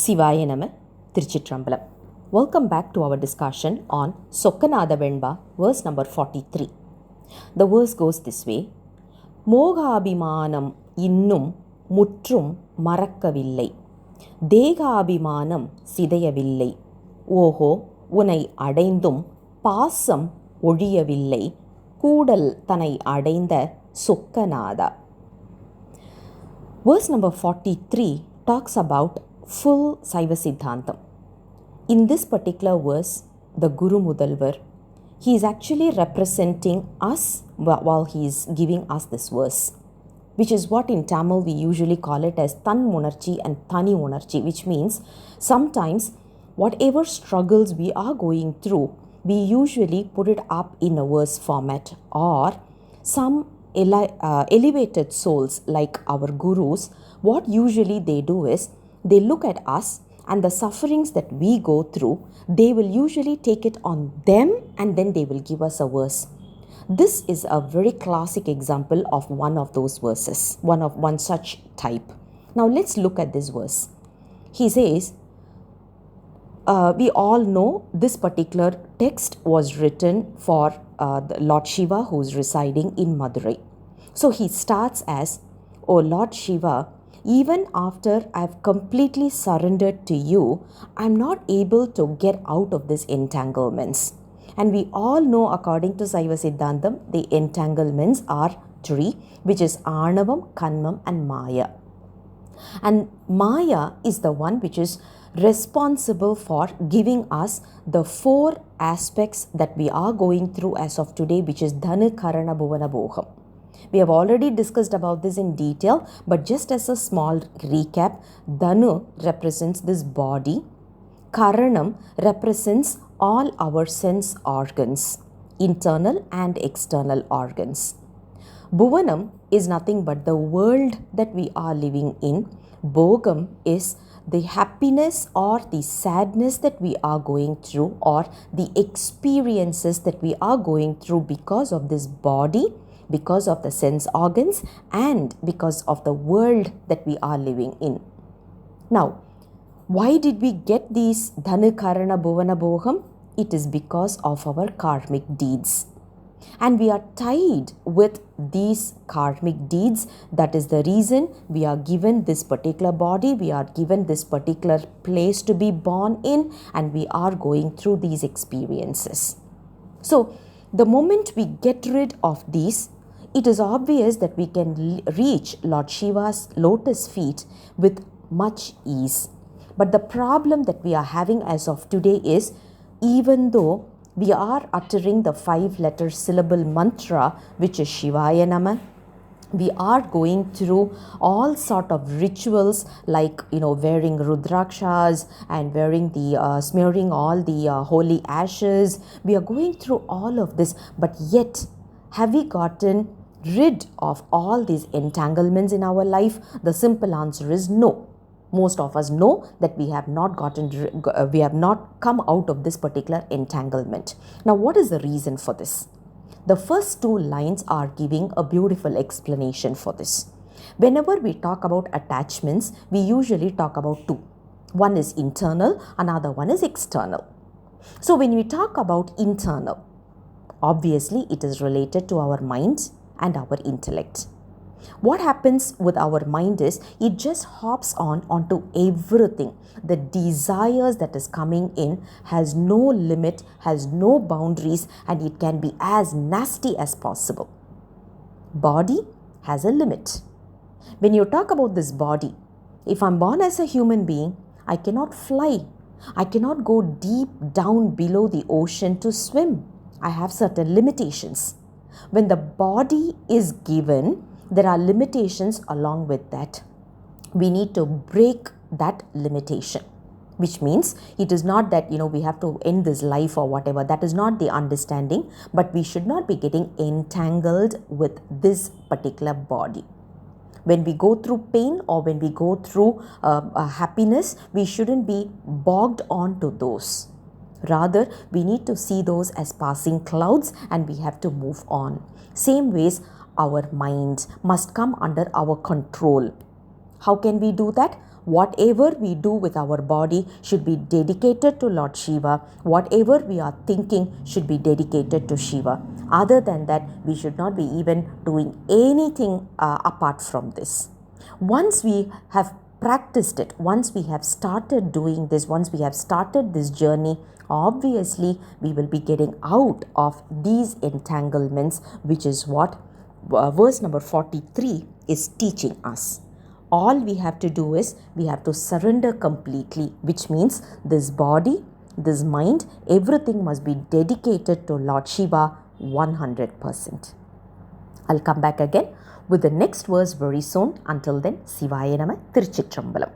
Sivaya Nama, Tiruchitrambalam. Welcome back to our discussion on Sokkanatha Venba, verse number 43. The verse goes this way: Mogabimaanam innum muttrum marakkavillai, Degabimaanam sidayavillai, Oho unai adaindum பாசம் ஒழியவில்லை, கூடல் தனை அடைந்த சொக்கநாதா. Verse number 43 talks about full Siva Siddhantam. In this particular verse, the Guru Mudalvar, he is actually representing us while he is giving us this verse, which is what in Tamil we usually call it as Tan Unarchi and Thani Unarchi, which means sometimes whatever struggles we are going through, we usually put it up in a verse format, or some elevated souls like our gurus, what usually they do is they look at us and the sufferings that we go through, they will usually take it on them and then they will give us a verse. This is a very classic example of one of those verses, one such type. Now let's look at this verse. He says, we all know this particular text was written for the Lord Siva, who is residing in Madurai. So he starts as, "O Lord Siva, even after I have completely surrendered to you, I am not able to get out of these entanglements." And we all know, according to Saiva Siddhantam, the entanglements are three, which is Arnavam, Kanmam and Maya. And Maya is the one which is responsible for giving us the four aspects that we are going through as of today, which is Dhanu, Karana, Bhuvana, Bhoham. We have already discussed about this in detail, but just as a small recap, Dhanu represents this body, Karanam represents all our sense organs, internal and external organs. Bhuvanam is nothing but the world that we are living in. Bhogam is the happiness or the sadness that we are going through, or the experiences that we are going through because of this body, because of the sense organs, and because of the world that we are living in. Now, why did we get these Dhanu, Karana, Bhuvana, Bhoham? It is because of our karmic deeds. And we are tied with these karmic deeds. That is the reason we are given this particular body, we are given this particular place to be born in, and we are going through these experiences. So, the moment we get rid of these, it is obvious that we can reach Lord Shiva's lotus feet with much ease. But the problem that we are having as of today is, even though we are uttering the 5-letter syllable mantra, which is Shivaya Nama, we are going through all sort of rituals like, wearing rudrakshas and wearing the smearing all the holy ashes. We are going through all of this, but yet have we gotten rid of all these entanglements in our life? The simple answer is no. Most of us know that we have not come out of this particular entanglement. Now, what is the reason for this? The first two lines are giving a beautiful explanation for this. Whenever we talk about attachments, we usually talk about two. One is internal, another one is external. So when we talk about internal, obviously it is related to our mind and our intellect. What happens with our mind is it just hops onto everything. The desires that is coming in has no limit, has no boundaries, and it can be as nasty as possible. Body has a limit. When you talk about this body, if I'm born as a human being, I cannot fly. I cannot go deep down below the ocean to swim. I have certain limitations. When the body is given, there are limitations along with that. We need to break that limitation, which means it is not that, we have to end this life or whatever. That is not the understanding, but we should not be getting entangled with this particular body. When we go through pain or when we go through happiness, we shouldn't be bogged on to those. Rather, we need to see those as passing clouds and we have to move on. Same ways, our mind must come under our control. How can we do that? Whatever we do with our body should be dedicated to Lord Shiva. Whatever we are thinking should be dedicated to Shiva. Other than that, we should not be even doing anything apart from this. Once we have practiced it, once we have started doing this, once we have started this journey, obviously we will be getting out of these entanglements, which is what verse number 43 is teaching us. All we have to do is we have to surrender completely, which means this body, this mind, everything must be dedicated to Lord Shiva 100%. I'll come back again with the next verse very soon. Until then, Sivaya Nama, Tiruchitrambalam.